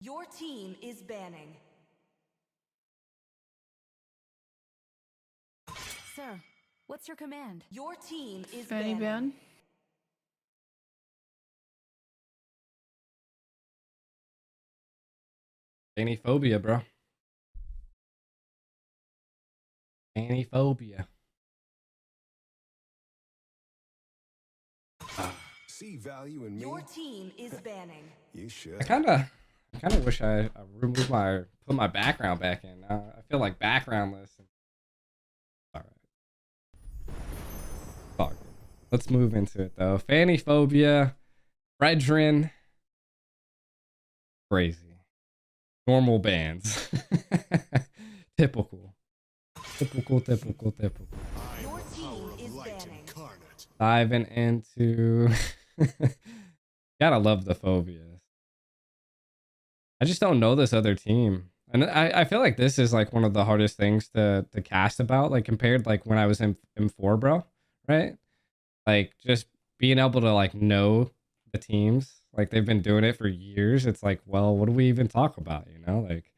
Your team is banning. Sir, what's your command? Your team is Fanny banning. ban. Fanny phobia, bro. Fanny phobia. See value in me? Your team is banning. You should. I kind of wish I removed put my background back in. I feel like backgroundless. All right. All good. Let's move into it though. Fanny phobia, Fredrin, crazy. Normal bands. Typical. Typical. Your team is banning. Diving into gotta love the phobias. I just don't know this other team. And I feel like this is like one of the hardest things to cast about, like compared like when I was in M4, bro, right? Like just being able to like know the teams, like they've been doing it for years. It's like, well, what do we even talk about, you know? Like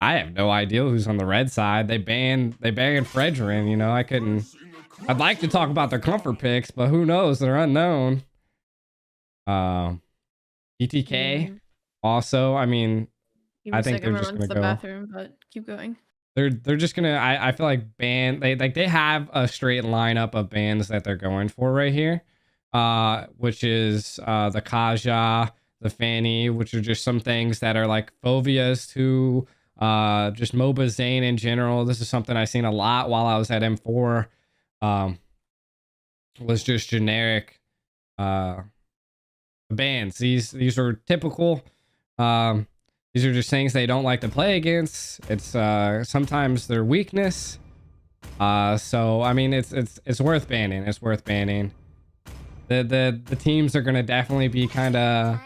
I have no idea who's on the red side. They banned Fredrin, you know. I'd like to talk about their comfort picks, but who knows? They're unknown. BTK also, I mean, I think they're just gonna the go. bathroom, but keep going. They're just gonna. I feel like they have a straight lineup of bands that they're going for right here, which is the Kaja, the Fanny, which are just some things that are like phobias to just MOBA ZANE in general. This is something I've seen a lot while I was at M4. Was just generic bands. These are typical. These are just things they don't like to play against. It's sometimes their weakness. So I mean it's worth banning. It's worth banning. The teams are gonna definitely be kind of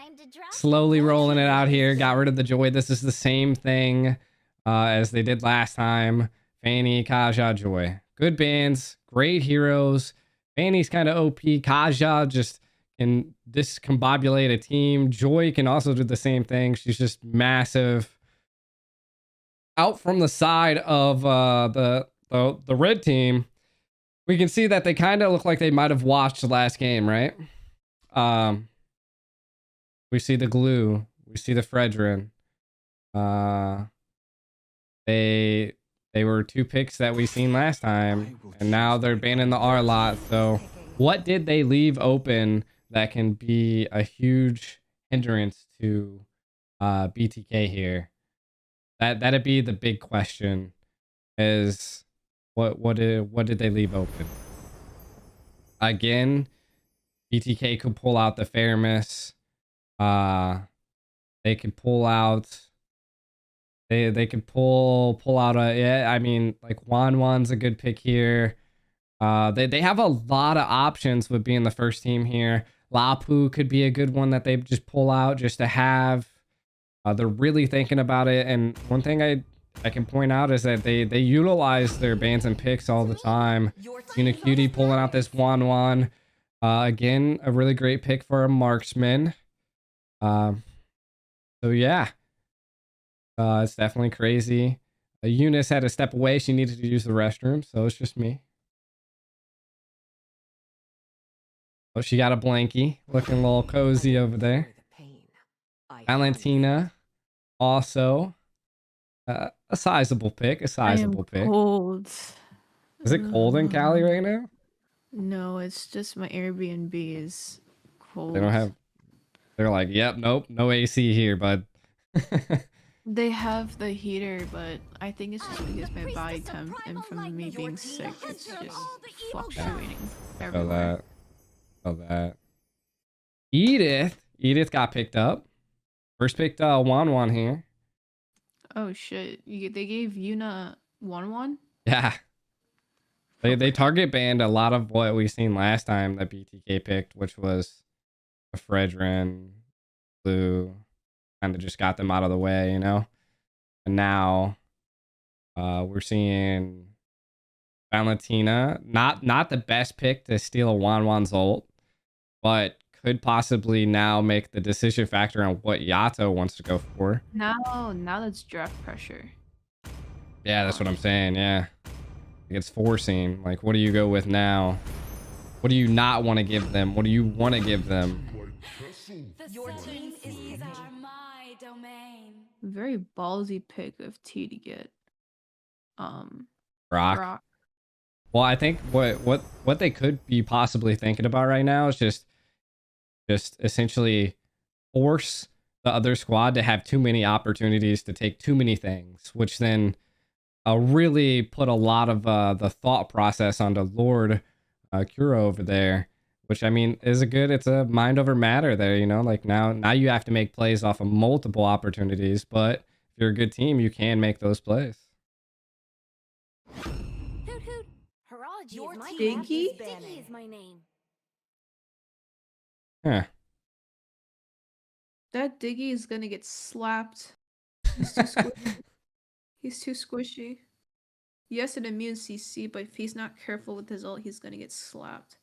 slowly rolling it out here. Got rid of the Joy. This is the same thing as they did last time. Fanny, Kaja, Joy. Good bands, great heroes. Fanny's kind of OP. Kaja just can discombobulate a team. Joy can also do the same thing. She's just massive. Out from the side of the red team, we can see that they kind of look like they might have watched the last game, right? We see the glue. We see the Fredrin. They were two picks that we seen last time, and now they're banning the R lot. So what did they leave open that can be a huge hindrance to BTK here? That'd be the big question, is what did they leave open? Again, BTK could pull out the Fairness. They could pull out. They could pull out a, yeah, I mean, like Wan's a good pick here. They have a lot of options with being the first team here. Lapu could be a good one that they just pull out just to have. They're really thinking about it, and one thing I can point out is that they utilize their bans and picks all the time. Cutie pulling out this Wan. Again, a really great pick for a marksman. So yeah. It's definitely crazy. Eunice had to step away. She needed to use the restroom, so it's just me. Oh, she got a blankie. Looking a little cozy over there. Valentina, also a sizable pick. Cold. Is it cold in Cali right now? No, it's just my Airbnb is cold. They don't have... They're like, yep, nope, no AC here, bud. They have the heater, but I think it's just because my body temp and from me being sick, it's just fluctuating everywhere. Feel that. Edith got picked up. First picked Wan here. Oh shit! They gave Yuna 1-1. Yeah. They target banned a lot of what we seen last time that BTK picked, which was a Fredrin, Blue. Kind of just got them out of the way, you know. And now we're seeing Valentina, not the best pick to steal a Wan's ult, but could possibly now make the decision factor on what Yato wants to go for. Now that's draft pressure. Yeah, that's what I'm saying. Yeah, it's forcing. Like, what do you go with now? What do you not want to give them? What do you want to give them? Your team is picking. my domain. Very ballsy pick of T to get Brock. Brock. Well, I think what they could be possibly thinking about right now is just essentially force the other squad to have too many opportunities to take too many things, which then really put a lot of the thought process onto Lord Kuro over there, which I mean is it's a mind over matter there, you know, like now you have to make plays off of multiple opportunities, but if you're a good team, you can make those plays. Hoot hoot. Horology Your is my team name. Diggy? Diggy is my name. Huh. That Diggy is gonna get slapped. He's too squishy. He's too squishy. Yes, an immune CC, but if he's not careful with his ult, he's gonna get slapped.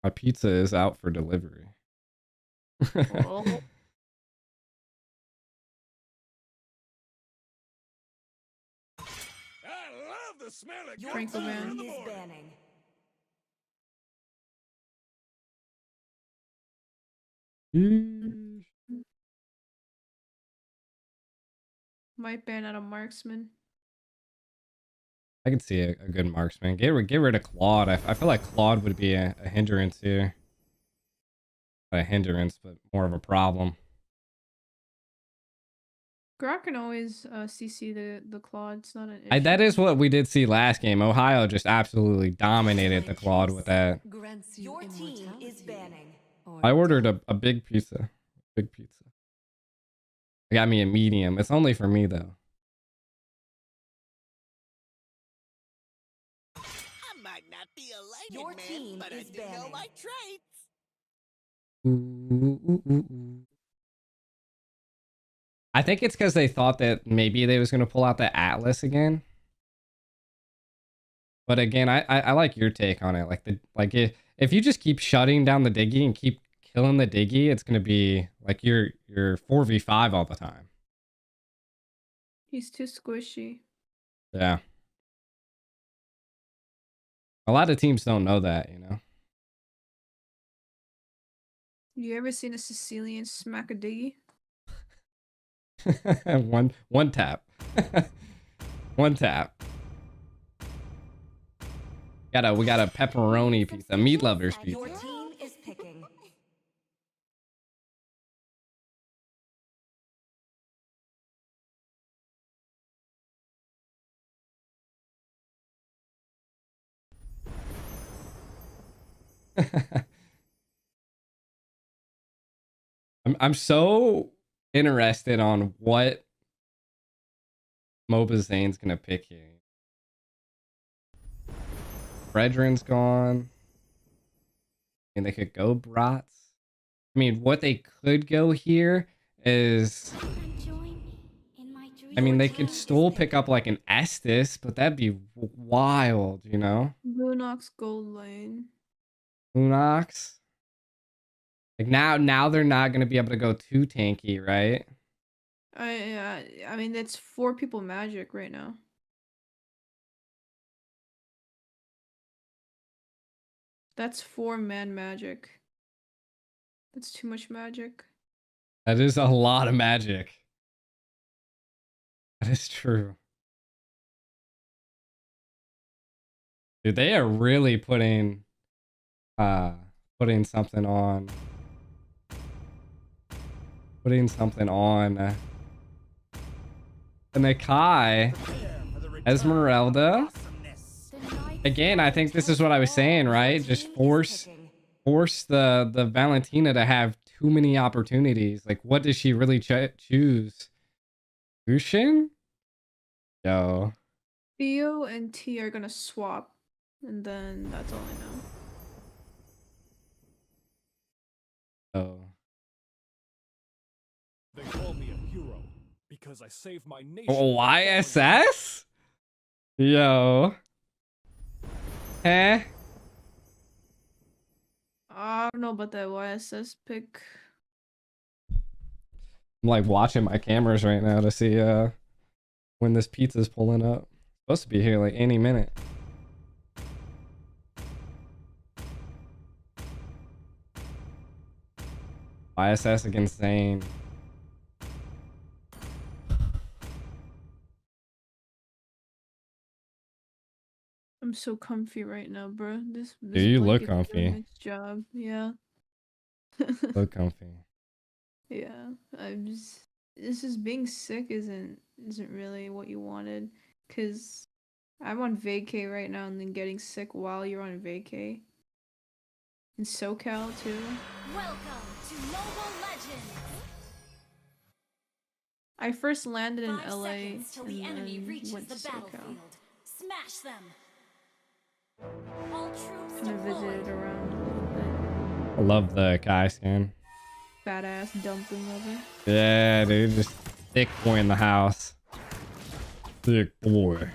My pizza is out for delivery. Oh. I love the smell of Your Sprinkle team man. is banning. Might ban out a marksman. I can see a good marksman. Get rid of Claude. I feel like Claude would be a hindrance here. Not a hindrance, but more of a problem. Grok can always CC the Claude. It's not an issue. That is what we did see last game. Ohio just absolutely dominated the Claude with that. Your team is banning. I ordered a big pizza. Big pizza. I got me a medium. It's only for me though. I might not be a lighted Your man, team but I is do know banning. my traits. Ooh. I think it's because they thought that maybe they was going to pull out the Atlas again. But again, I like your take on it. Like if you just keep shutting down the Diggy and keep killing the Diggy, it's going to be like you're 4v5 all the time. He's too squishy. Yeah. A lot of teams don't know that, you know. You ever seen a Sicilian smack a Diggy? one tap. One tap. We got a pepperoni pizza, meat lovers pizza. Your team is picking. I'm so interested on what MOBA Zane's gonna pick here. Brethren gone. I mean, they could go Brats. I mean, what they could go here is, I mean, they could still pick up like an Estes, but that'd be wild, you know? Lunox gold lane. Lunox. Like now they're not gonna be able to go too tanky, right? I mean, that's 4 people magic right now. That's 4-man magic. That's too much magic. That is a lot of magic. That is true. Dude, they are really putting something on. Putting something on. The Nakai, Esmeralda. Again, I think this is what I was saying, right? Just force the Valentina to have too many opportunities. Like, what does she really choose? Lucian? Yo. Theo and T are gonna swap, and then that's all I know. Oh. They call me a hero because I saved my nation. Oh, YSS? Yo. Eh? I don't know about that YSS pick. I'm like watching my cameras right now to see when this pizza's pulling up. Supposed to be here like any minute. YSS against ZANE. I'm so comfy right now, bro. This You look blanket is doing comfy. its job. Yeah. Look comfy. Yeah. I'm just. This just being sick isn't really what you wanted, cause I'm on vacay right now and then getting sick while you're on vacay. In SoCal too. Welcome to MOBA Legends. I first landed in 5 LA seconds till the and enemy then reaches went the to SoCal. battlefield. Smash them. All troops Kind of visited deployed. around a little bit. I love the Kai skin. Fat ass dumpling lover. Yeah, dude, just thick boy in the house. Thick boy.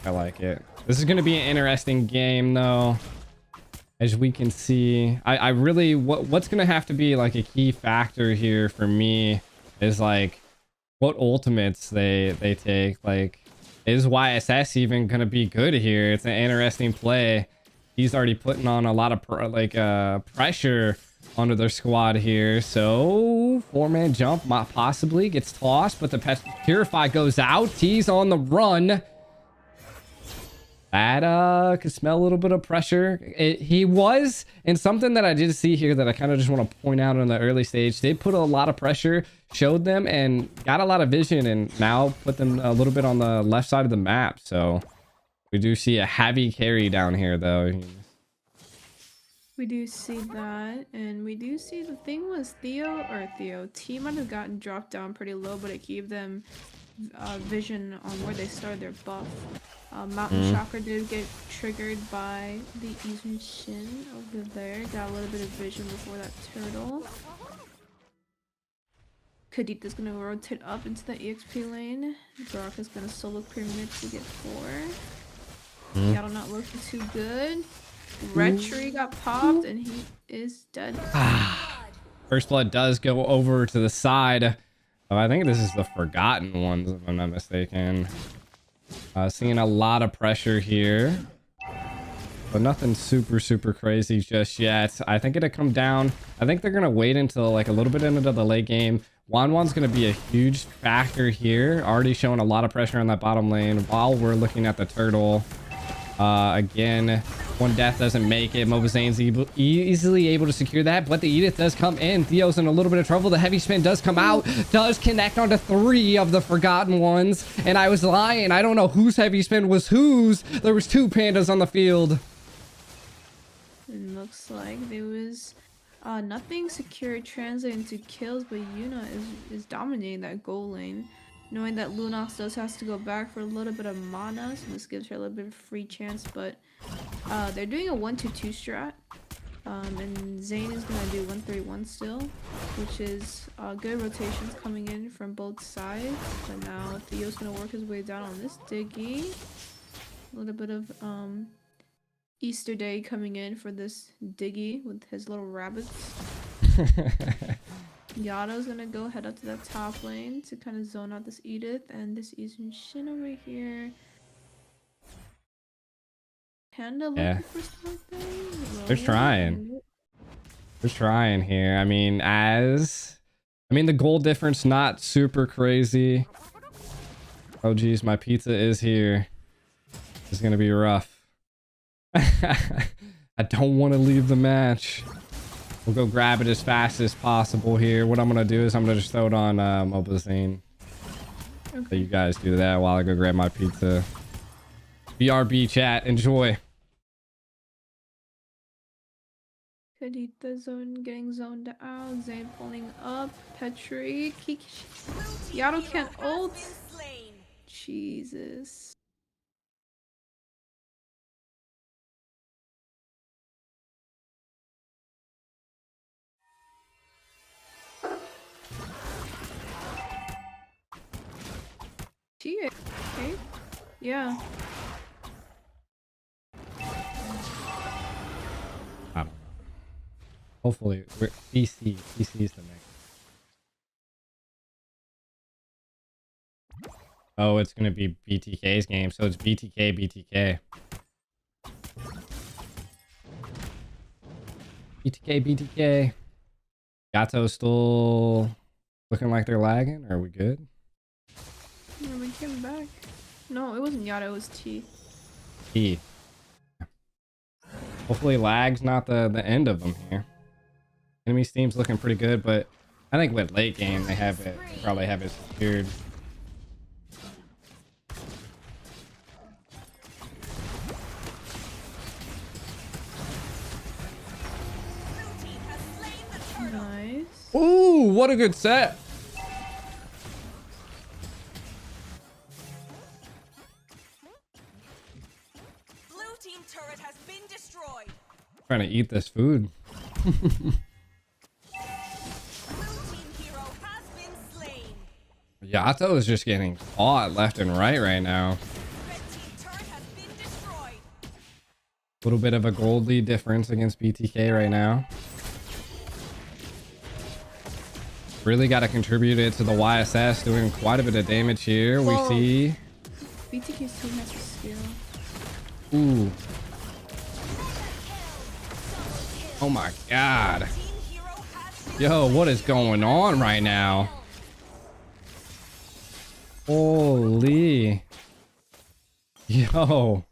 I like it. This is gonna be an interesting game, though. As we can see, I really what's gonna have to be like a key factor here for me is like what ultimates they take. Like, is YSS even gonna be good here? It's an interesting play. He's already putting on a lot of pressure onto their squad here. So 4-man jump possibly gets tossed, but the Purify goes out. He's on the run. That could smell a little bit of pressure. He was, and something that I did see here that I kind of just want to point out in the early stage, they put a lot of pressure, showed them, and got a lot of vision, and now put them a little bit on the left side of the map. So we do see a heavy carry down here, though. We do see that, and we do see the thing was T might have gotten dropped down pretty low, but it gave them vision on where they started their buff. Mountain Chakra did get triggered by the Izun Shin over there. Got a little bit of vision before that turtle. Kadita's gonna rotate up into the EXP lane. Brock is gonna solo pyramid to get 4. Yaddle not looking too good. Red tree got popped and he is dead. First blood does go over to the side. Oh, I think this is the Forgotten Ones, if I'm not mistaken. Seeing a lot of pressure here, but nothing super crazy just yet. I think it'll come down. I think they're gonna wait until like a little bit into the late game. Wan's gonna be a huge factor here. Already showing a lot of pressure on that bottom lane while we're looking at the turtle. Again, one death doesn't make it. MOBA ZANE's easily able to secure that, but the Edith does come in. Theo's in a little bit of trouble. The heavy spin does come out, does connect onto 3 of the Forgotten Ones. And I was lying. I don't know whose heavy spin was whose. There was 2 pandas on the field. It looks like there was nothing secure translating to kills, but Yuna is dominating that goal lane. Knowing that Lunox does has to go back for a little bit of mana, so this gives her a little bit of free chance, but they're doing a 1-2-2 strat. And ZANE is gonna do 1-3-1 still, which is good rotations coming in from both sides. But now Theo's gonna work his way down on this Diggy. A little bit of Easter Day coming in for this Diggy with his little rabbits. Yado's gonna go head up to that top lane to kind of zone out this Edith, and this Izun Shin over here. Panda looking for something? They're trying. They're trying here. I mean, the goal difference not super crazy. Oh geez, my pizza is here. This is gonna be rough. I don't want to leave the match. We'll go grab it as fast as possible here. What I'm gonna do is I'm gonna just throw it on MOBA ZANE. Okay. So you guys do that while I go grab my pizza. BRB chat, enjoy. Kadita zone getting zoned out. ZANE pulling up. Petri. Yado can't ult. Jesus. Okay. Yeah. Hopefully, PC is the next. Oh, it's gonna be BTK's game, so it's BTK. BTK. Yato still looking like they're lagging. Are we good? Yeah, we came back. No, it wasn't Yada, it was T. T. Hopefully lag's not the end of them here. Enemy team's looking pretty good, but I think with late game they probably have it secured. Nice. Ooh, what a good set. Blue team turret has been destroyed. Trying to eat this food. Blue team hero has been slain. Yato is just getting caught left and right now. Red team turret has been destroyed. A little bit of a gold lead difference against BTK right now. Really got to contribute it to the YSS, doing quite a bit of damage here. We Whoa. see. BTK's team has to scale. Ooh. Oh my god. Team hero has been Yo, what is going on right now? Holy. Yo.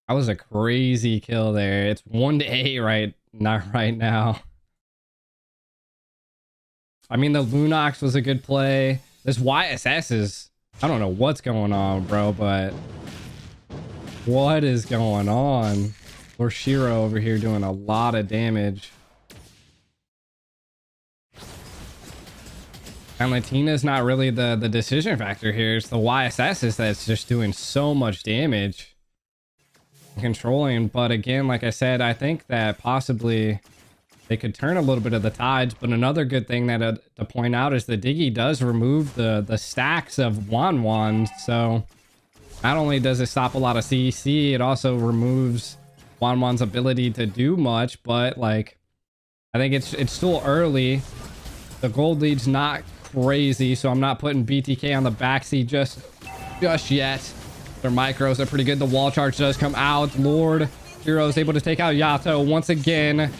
That was a crazy kill there. It's 1-8 right now. I mean, the Lunox was a good play. This YSS is, I don't know what's going on, bro, but what is going on? Or Shiro over here doing a lot of damage. And Latina's not really the decision factor here. It's the YSS that's just doing so much damage. Controlling, but again, like I said, I think that possibly they could turn a little bit of the tides. But another good thing that to point out is the Diggy does remove the stacks of Wanwans, so not only does it stop a lot of CEC, it also removes Wanwan's ability to do much. But like, I think it's still early. The gold lead's not crazy, so I'm not putting BTK on the backseat just yet. Their micros are pretty good. The wall charge does come out. Lord Hero is able to take out Yato once again.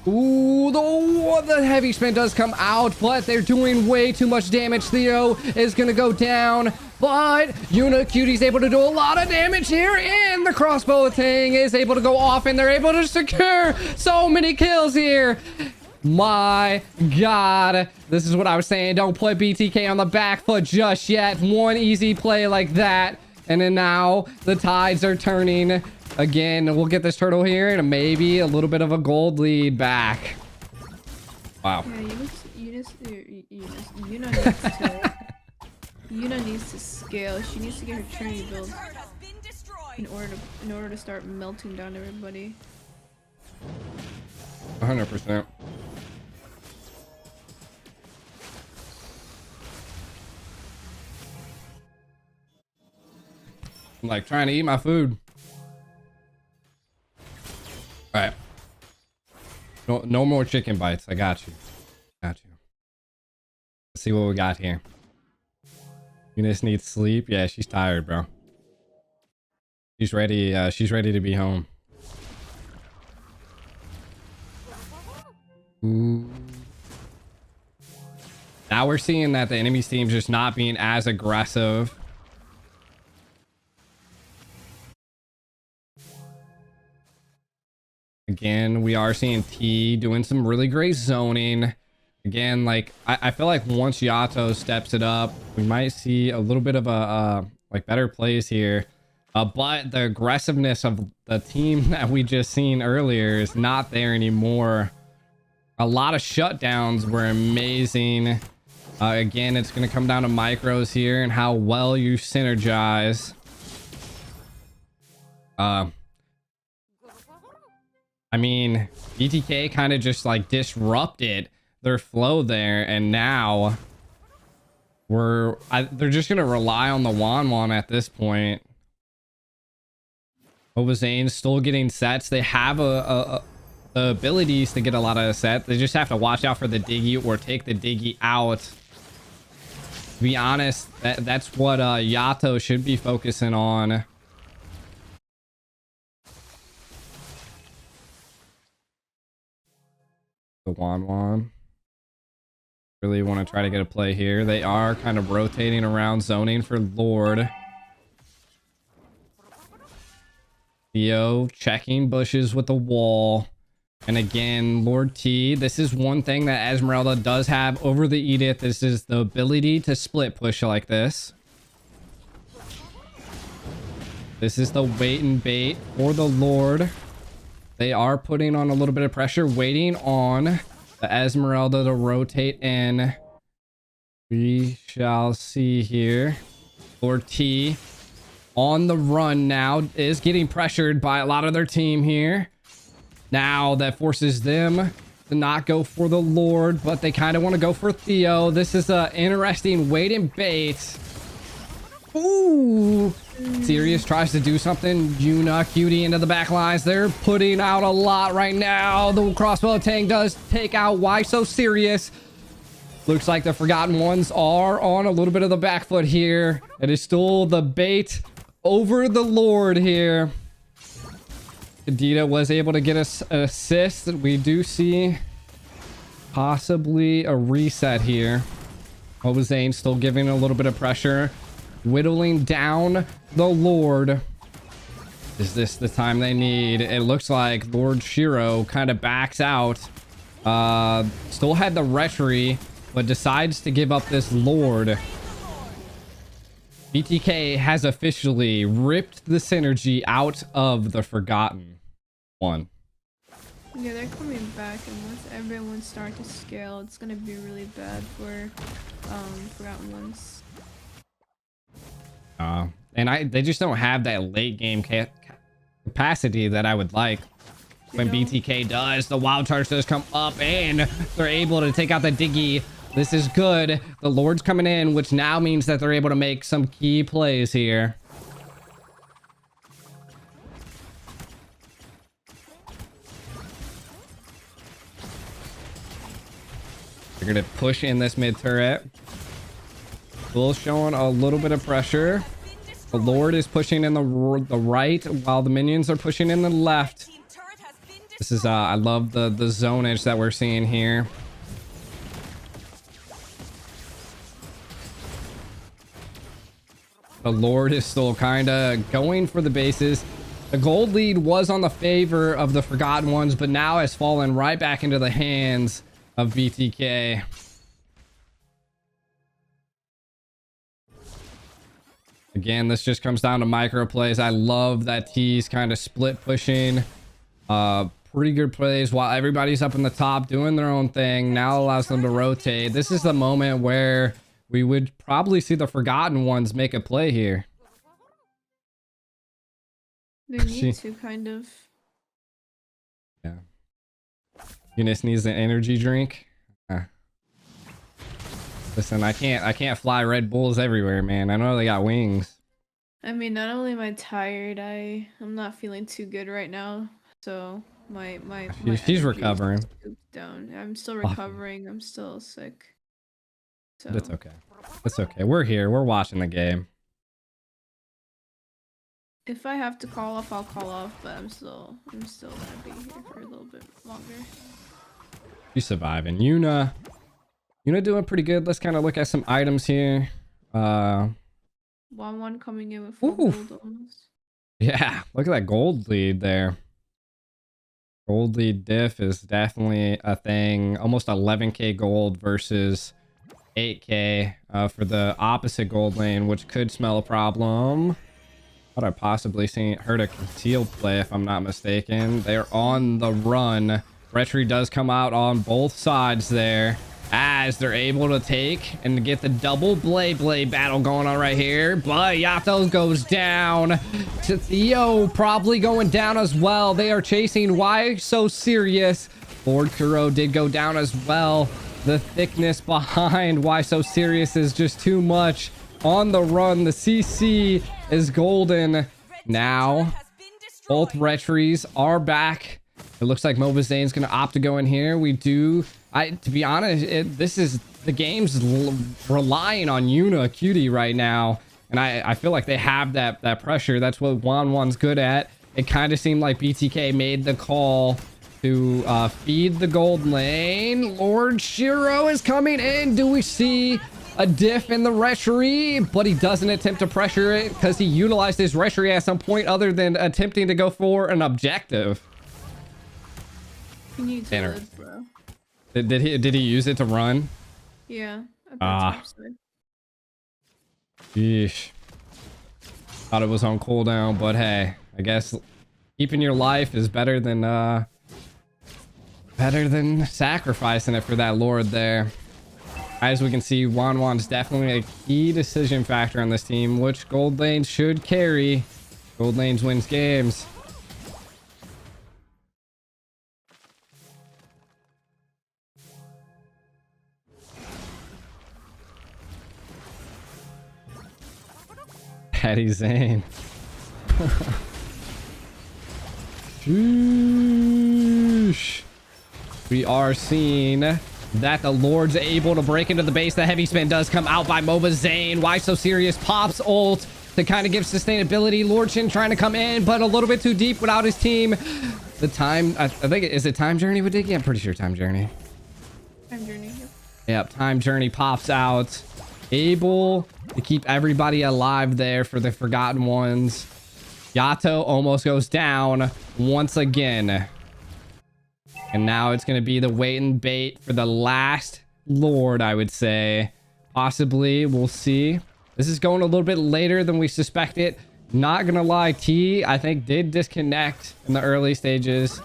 Ooh, the heavy spin does come out, but they're doing way too much damage. Theo is going to go down, but Cutie's able to do a lot of damage here, and the crossbow thing is able to go off, and they're able to secure so many kills here. My god, this is what I was saying. Don't play BTK on the back foot just yet. One easy play like that, and then now the tides are turning again. We'll get this turtle here and maybe a little bit of a gold lead back. Wow. Yeah, Yuna needs to scale. She needs to get her Trinity build turret has been destroyed. in order to start melting down everybody. 100%. I'm like trying to eat my food. All right. No more chicken bites. I got you. Let's see what we got here. Eunice needs sleep. Yeah, she's tired, bro. She's ready. She's ready to be home. Ooh. Now we're seeing that the enemy's team's just not being as aggressive. Again, we are seeing T doing some really great zoning. Again, like I feel like once Yato steps it up, we might see a little bit of a like better plays here. But the aggressiveness of the team that we just seen earlier is not there anymore. A lot of shutdowns were amazing. Again, it's going to come down to micros here and how well you synergize. I mean, BTK kind of just like disrupted their flow there, and now They're just gonna rely on the Wan at this point. MOBA ZANE still getting sets. They have the abilities to get a lot of sets. They just have to watch out for the Diggy or take the Diggy out. To be honest, that's what Yato should be focusing on. The Wan. Really want to try to get a play here. They are kind of rotating around, zoning for Lord. Theo checking bushes with the wall. And again, Lord T. This is one thing that Esmeralda does have over the Edith. This is the ability to split push like this. This is the wait and bait for the Lord. They are putting on a little bit of pressure, waiting on the Esmeralda to rotate in. We shall see here. Lord T on the run now, is getting pressured by a lot of their team here. Now that forces them to not go for the Lord, but they kind of want to go for Theo. This is a interesting wait and bait. Ooh. Sirius tries to do something. Yuna, Cutie into the back lines. They're putting out a lot right now. The crossbow tank does take out Why So Serious. Looks like the Forgotten Ones are on a little bit of the back foot here. It is still the bait over the Lord here. Kadita was able to get us an assist. We do see possibly a reset here. MOBA ZANE still giving a little bit of pressure. Whittling down the Lord. Is this the time they need? It looks like Lord Shiro kind of backs out. Still had the Retry, but decides to give up this Lord. BTK has officially ripped the synergy out of the Forgotten One. Yeah, they're coming back, and once everyone starts to scale, it's gonna be really bad for Forgotten Ones. And they just don't have that late game capacity that I would like. When BTK does, the wild charge does come up, and they're able to take out the Diggy. This is good. The Lord's coming in, which now means that they're able to make some key plays here. They're gonna push in this mid turret. Still showing a little bit of pressure. The Lord is pushing in the right while the minions are pushing in the left. This is I love the zonage that we're seeing here. The Lord is still kind of going for the bases. The gold lead was on the favor of the Forgotten Ones, but now has fallen right back into the hands of BTK. Again, this just comes down to micro plays. I love that T's kind of split pushing. Pretty good plays while everybody's up in the top doing their own thing. Now allows them to rotate. This is the moment where we would probably see the Forgotten Ones make a play here. They need to, kind of. Yeah. Eunice needs an energy drink. Listen, I can't fly Red Bulls everywhere, man. I know they got wings. I mean, not only am I tired, I'm not feeling too good right now. So my she's recovering. Down. I'm still recovering. I'm still sick. So that's okay. That's okay. We're here. We're watching the game. If I have to call off, I'll call off. But I'm still gonna be here for a little bit longer. She's surviving. Yuna doing pretty good. Let's kind of look at some items here. 1-1 coming in with 4 gold almost. Yeah, look at that gold lead there. Gold lead diff is definitely a thing. Almost 11k gold versus 8k for the opposite gold lane, which could smell a problem. Thought I possibly heard a concealed play if I'm not mistaken. They're on the run. Retry does come out on both sides there, as they're able to take and get the double blade battle going on right here. But Yato goes down. Theo probably going down as well. They are chasing Why So Serious. Lord Kuro did go down as well. The thickness behind Why So Serious is just too much. On the run, the CC is golden. Now, both retries are back. It looks like MOBA ZANE's going to opt to go in here. To be honest, this is the game's relying on Yuna Cutie right now. And I feel like they have that pressure. That's what Wanwan's good at. It kind of seemed like BTK made the call to feed the gold lane. Lord Shiro is coming in. Do we see a diff in the retry? But he doesn't attempt to pressure it because he utilized his retry at some point other than attempting to go for an objective. He needs to live, bro. Did he use it to run? Yeah. Top side. Yeesh. Thought it was on cooldown, but hey, I guess keeping your life is better than sacrificing it for that Lord there. As we can see, Wanwan's definitely a key decision factor on this team, which gold lanes should carry. Gold lanes wins games. Patty Zane. Sheesh. We are seeing that the Lord's able to break into the base. The heavy spin does come out by MOBA ZANE. Why So Serious pops ult to kind of give sustainability. Lord Shin trying to come in, but a little bit too deep without his team. The time, I think, is it Time Journey with Diggy? I'm pretty sure Time Journey. Time Journey. Yep, Time Journey pops out. Able to keep everybody alive there for the Forgotten Ones. Yato almost goes down once again. And now it's going to be the wait and bait for the last Lord, I would say. Possibly, we'll see. This is going a little bit later than we suspected. Not going to lie, T, I think, did disconnect in the early stages.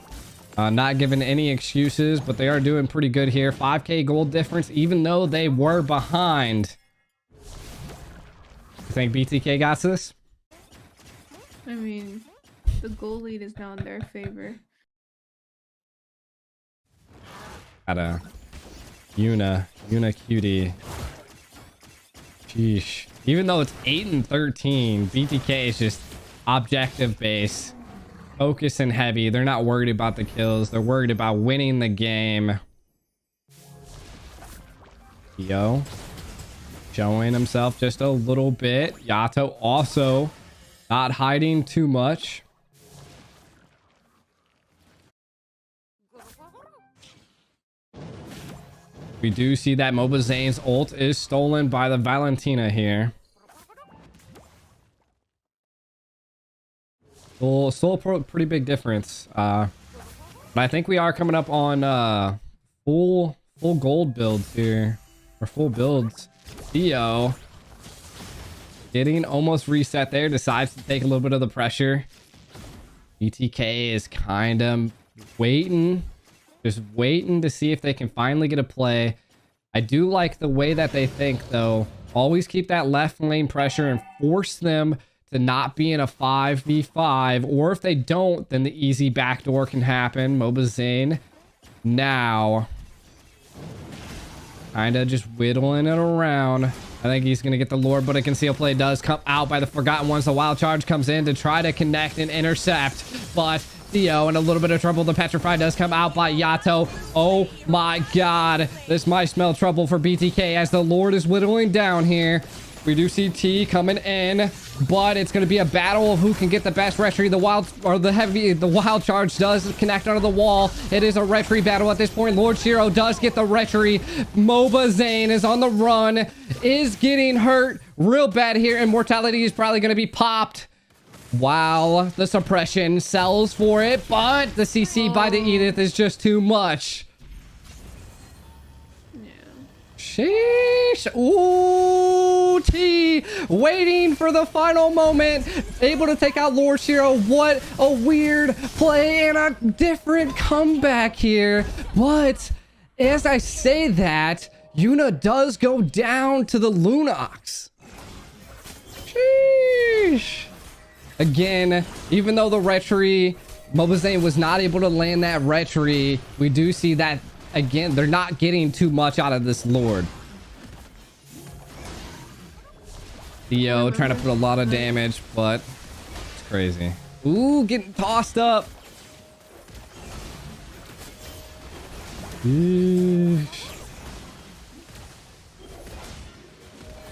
Not giving any excuses, but they are doing pretty good here. 5k gold difference, even though they were behind. You think BTK got this? I mean, the goal lead is now in their favor. Got a Yuna Cutie. Sheesh. Even though it's 8 and 13, BTK is just objective base. Focus and heavy. They're not worried about the kills. They're worried about winning the game. Yo. Showing himself just a little bit. Yato also not hiding too much. We do see that MOBA ZANE's ult is stolen by the Valentina here. Still a pretty big difference. But I think we are coming up on full gold builds here. Or full builds. Theo getting almost reset there. Decides to take a little bit of the pressure. BTK is kind of waiting. Just waiting to see if they can finally get a play. I do like the way that they think, though. Always keep that left lane pressure and force them to not be in a 5v5. Or if they don't, then the easy backdoor can happen. MOBA ZANE now kind of just whittling it around. I think he's going to get the Lord, but a conceal play does come out by the Forgotten Ones. The wild charge comes in to try to connect and intercept, but Theo in a little bit of trouble. The Petrify does come out by Yato. Oh my god. This might smell trouble for BTK as the Lord is whittling down here. We do see T coming in, but it's going to be a battle of who can get the best retry. The wild charge does connect onto the wall. It is a retry battle at this point. Lord Shiro does get the retry. MOBA ZANE is on the run, is getting hurt real bad here. Immortality is probably going to be popped. Wow, the suppression sells for it, but the CC by the Edith is just too much. Sheesh. Ooh, T waiting for the final moment, able to take out Lord Shiro. What a weird play and a different comeback here. But as I say that, Yuna does go down to the Lunox. Sheesh. Again, even though the retry, MOBA ZANE was not able to land that retry, we do see that again, they're not getting too much out of this Lord. Theo trying to put a lot of damage, but it's crazy. Ooh, getting tossed up. Eesh.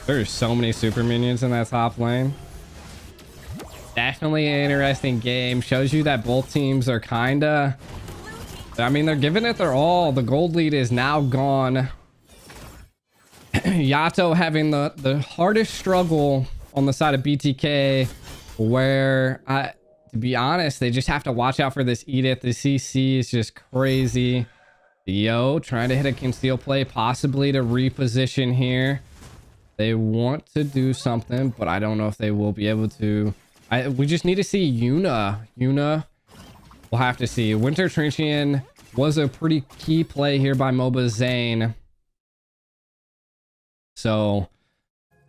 There's so many super minions in that top lane. Definitely an interesting game. Shows you that both teams are kinda, I mean, they're giving it their all. The gold lead is now gone. Yato having the hardest struggle on the side of BTK, where to be honest, they just have to watch out for this Edith. The CC is just crazy. Theo trying to hit a conceal play, possibly to reposition here. They want to do something, but I don't know if they will be able to. We just need to see Yuna. We'll have to see. Winter Trenchian was a pretty key play here by MOBA ZANE. So,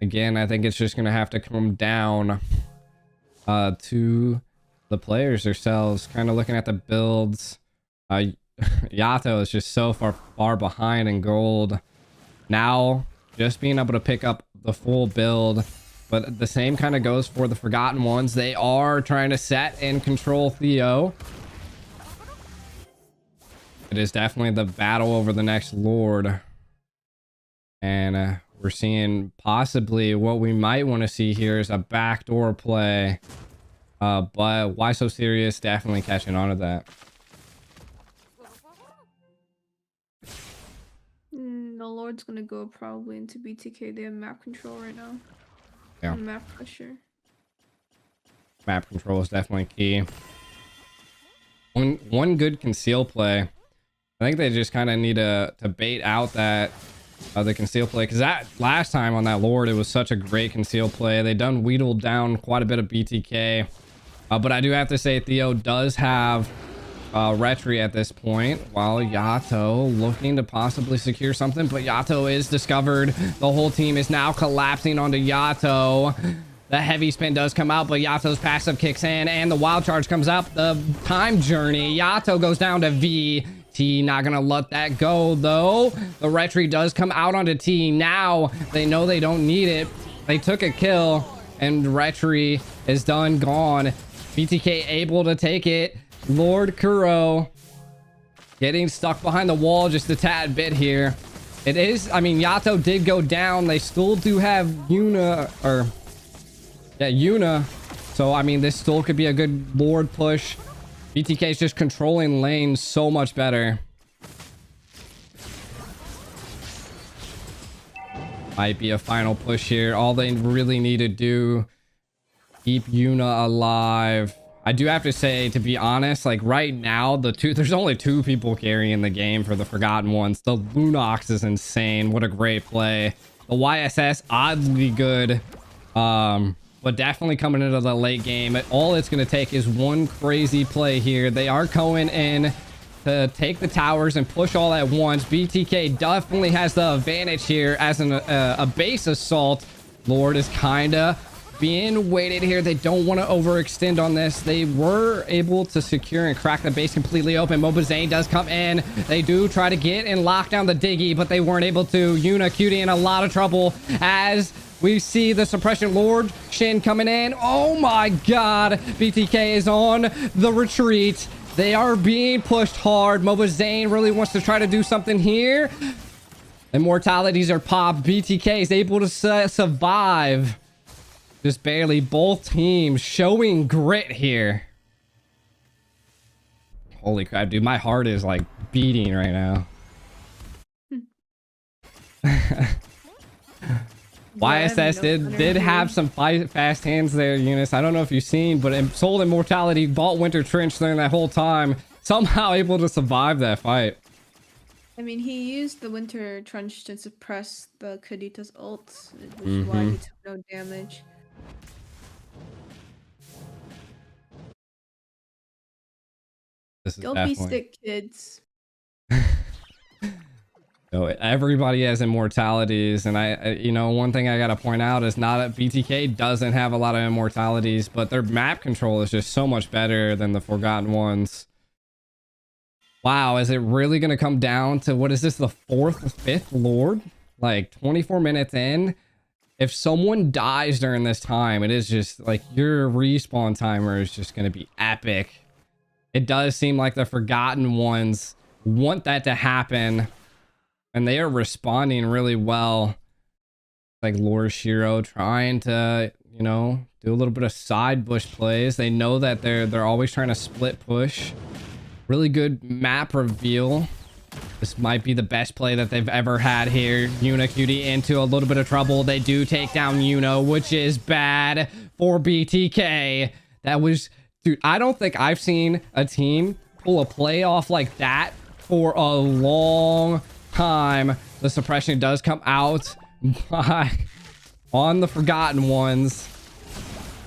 again, I think it's just going to have to come down to the players themselves. Kind of looking at the builds. Yato is just so far behind in gold. Now, just being able to pick up the full build. But the same kind of goes for the Forgotten Ones. They are trying to set and control Theo. It is definitely the battle over the next Lord. And we're seeing possibly what we might want to see here is a backdoor play. But Why So Serious definitely catching on to that. The Lord's gonna go probably into BTK. They have map control right now. Yeah. And map pressure. Map control is definitely key. One good conceal play. I think they just kind of need to bait out that the conceal play, because that last time on that Lord, it was such a great conceal play. They done wheedled down quite a bit of BTK, but I do have to say Theo does have Retri at this point, while Yato looking to possibly secure something, but Yato is discovered. The whole team is now collapsing onto Yato. The heavy spin does come out, but Yato's passive kicks in, and the wild charge comes up. The time journey. Yato goes down to V. T not gonna let that go, though. The Retri does come out onto T. Now they know they don't need it. They took a kill, and Retri is done, gone. BTK able to take it. Lord Kuro getting stuck behind the wall just a tad bit here. It is, I mean, Yato did go down. They still do have Yuna, Yuna. So, I mean, this still could be a good Lord push. BTK is just controlling lanes so much better. Might be a final push here. All they really need to do, keep Yuna alive. I do have to say, to be honest, like right now, there's only two people carrying the game for the Forgotten Ones. The Lunox is insane. What a great play. The YSS, oddly good. But definitely coming into the late game. All it's going to take is one crazy play here. They are going in to take the towers and push all at once. BTK definitely has the advantage here as a base assault. Lord is kind of being weighted here. They don't want to overextend on this. They were able to secure and crack the base completely open. MOBA ZANE does come in. They do try to get and lock down the Diggy, but they weren't able to. Yuna Cutie in a lot of trouble as we see the suppression Lord Shin coming in. Oh my god, BTK is on the retreat. They are being pushed hard. MOBA ZANE really wants to try to do something here. Immortalities are popped. BTK is able to survive. Just barely. Both teams showing grit here. Holy crap, dude. My heart is like beating right now. YSS did have some fast hands there, Eunice. I don't know if you've seen, but Soul Immortality bought Winter Trench during that whole time. Somehow able to survive that fight. I mean, he used the Winter Trench to suppress the Kadita's ult, which is why he took no damage. Don't be sick, kids. So everybody has immortalities, and one thing I gotta point out is not that BTK doesn't have a lot of immortalities, but their map control is just so much better than the Forgotten Ones. Wow, is it really going to come down to, what is this, the 4th or 5th Lord? Like 24 minutes in? If someone dies during this time, it is just like your respawn timer is just going to be epic. It does seem like the Forgotten Ones want that to happen, and they are responding really well. Like Lord Shiro trying to, you know, do a little bit of side bush plays. They know that they're always trying to split push. Really good map reveal. This might be the best play that they've ever had here. Yuna Cutie into a little bit of trouble. They do take down Yuna, which is bad for BTK. That was, dude, I don't think I've seen a team pull a play off like that for a long time. The suppression does come out on the Forgotten Ones.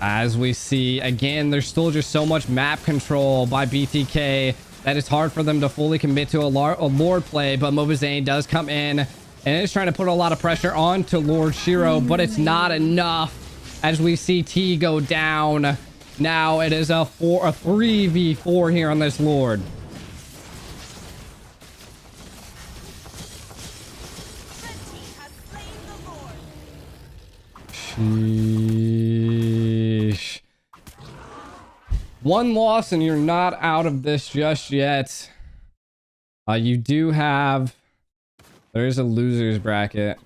As we see, again, there's still just so much map control by BTK that it's hard for them to fully commit to a Lord play, but MOBA ZANE does come in and is trying to put a lot of pressure onto Lord Shiro, but it's not enough as we see T go down. Now it is a 3v4 here on this Lord. Red team has slain the Lord. Sheesh. One loss and you're not out of this just yet. You do have... There is a loser's bracket.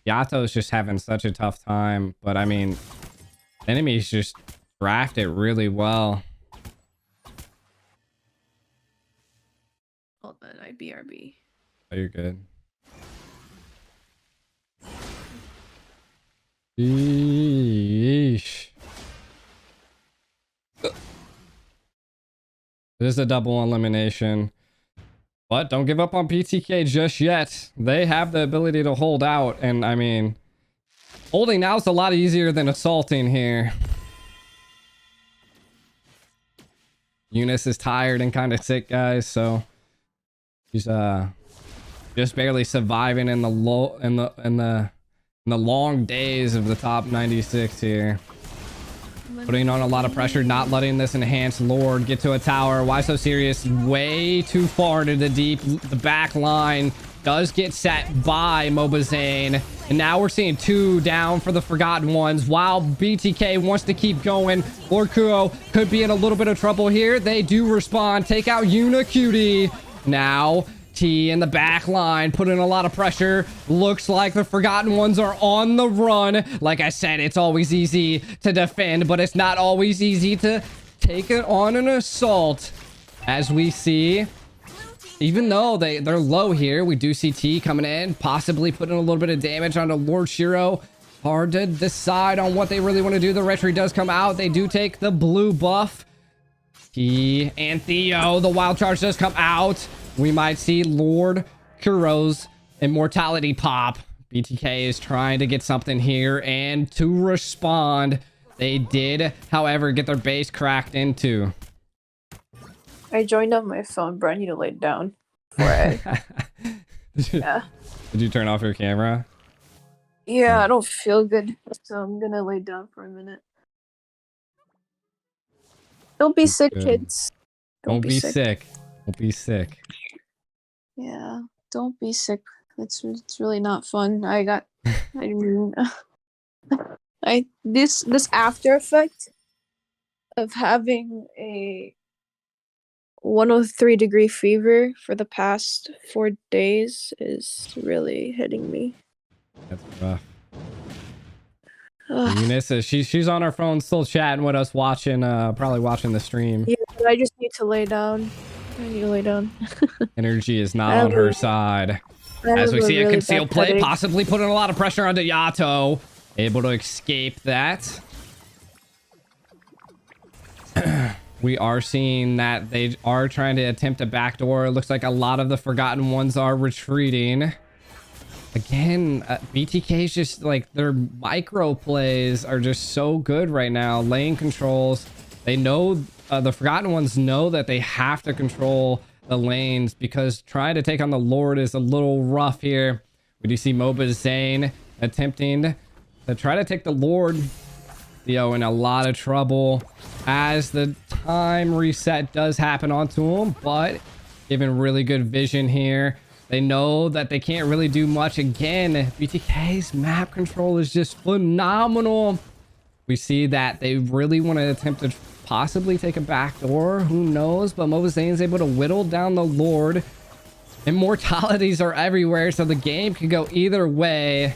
Yato's just having such a tough time, but I mean, enemies just draft it really well. Hold on, I BRB. Oh, you're good. Yeesh. It is a double elimination. But don't give up on BTK just yet. They have the ability to hold out. And I mean, holding out's a lot easier than assaulting here. Eunice is tired and kind of sick, guys. So she's just barely surviving in the long days of the top 96 here. Putting on a lot of pressure, not letting this enhanced Lord get to a tower. Why so serious? Way too far to the deep. The back line does get set by MOBA ZANE. And now we're seeing 2 down for the Forgotten Ones while BTK wants to keep going. Lord Kuro could be in a little bit of trouble here. They do respond. Take out Yuna Cutie. Now T in the back line, putting a lot of pressure. Looks like the Forgotten Ones are on the run. Like I said, it's always easy to defend, but it's not always easy to take it on an assault. As we see, even though they're low here, we do see T coming in, possibly putting a little bit of damage onto Lord Shiro. Hard to decide on what they really want to do. The retry does come out. They do take the blue buff. T and Theo, the wild charge does come out. We might see Lord Kuro's immortality pop. BTK is trying to get something here, and to respond, they did, however, get their base cracked into. I joined on my phone, bro. I need to lay down before I... Yeah. Did you turn off your camera? Yeah, I don't feel good, so I'm gonna lay down for a minute. Don't be sick, Good. kids. Don't be sick. Don't be sick. Yeah, don't be sick. It's really not fun. I mean, this after effect of having a 103-degree fever for the past 4 days is really hitting me. That's rough. Eunice, she's on her phone still chatting with us, watching probably watching the stream. Yeah, but I just need to lay down. I need to lay down. Energy is not on her side. As we see a concealed play, possibly putting a lot of pressure onto Yato. Able to escape that. We are seeing that they are trying to attempt a backdoor. It looks like a lot of the Forgotten Ones are retreating. Again, BTK's just like their micro plays are just so good right now. Lane controls. They know the Forgotten Ones know that they have to control the lanes because trying to take on the Lord is a little rough here. We do see MOBA ZANE attempting to try to take the Lord. Theo in a lot of trouble as the time reset does happen onto him, but given really good vision here. They know that they can't really do much. Again, BTK's map control is just phenomenal. We see that they really want to attempt to possibly take a backdoor. Who knows? But MOBA ZANE's able to whittle down the Lord. Immortalities are everywhere, so the game can go either way.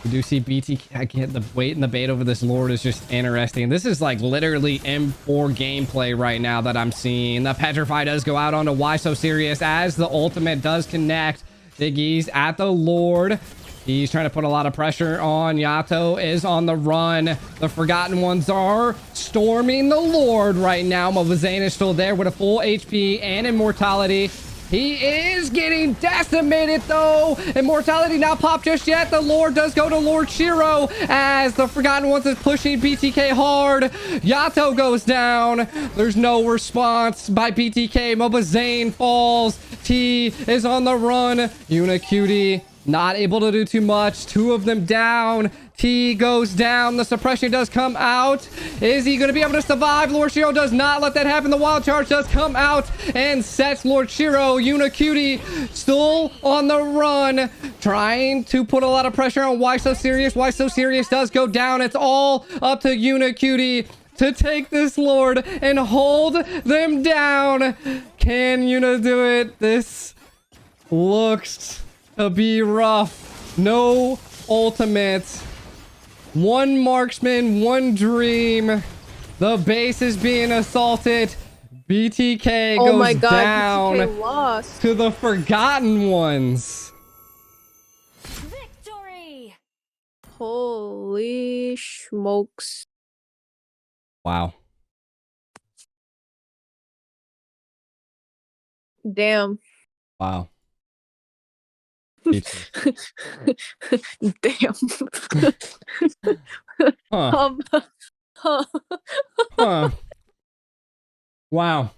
We do see BTK. Again, the wait and the bait over this Lord is just interesting. This is like literally M4 gameplay right now that I'm seeing. The Petrify does go out onto Why So Serious as the ultimate does connect. Biggies at the Lord. He's trying to put a lot of pressure on. Yato is on the run. The Forgotten Ones are storming the Lord right now. MOBA ZANE is still there with a full HP and immortality. He is getting decimated though. Immortality not popped just yet. The Lord does go to Lord Shiro as the Forgotten Ones is pushing BTK hard. Yato goes down. There's no response by BTK. MOBA ZANE falls. T is on the run. Unicutie not able to do too much. Two of them down. T goes down. The suppression does come out. Is he going to be able to survive? Lord Shiro does not let that happen. The wild charge does come out and sets Lord Shiro. Unicutie still on the run, trying to put a lot of pressure on Why So Serious. Why So Serious does go down. It's all up to Unicutie to take this Lord and hold them down. Can Yuna do it? This looks to be rough. No ultimate. One marksman, one dream. The base is being assaulted. BTK goes down BTK lost. to the Forgotten Ones. Victory! Holy smokes. Wow. Damn. Wow. Damn. Huh. Huh. Huh. Wow.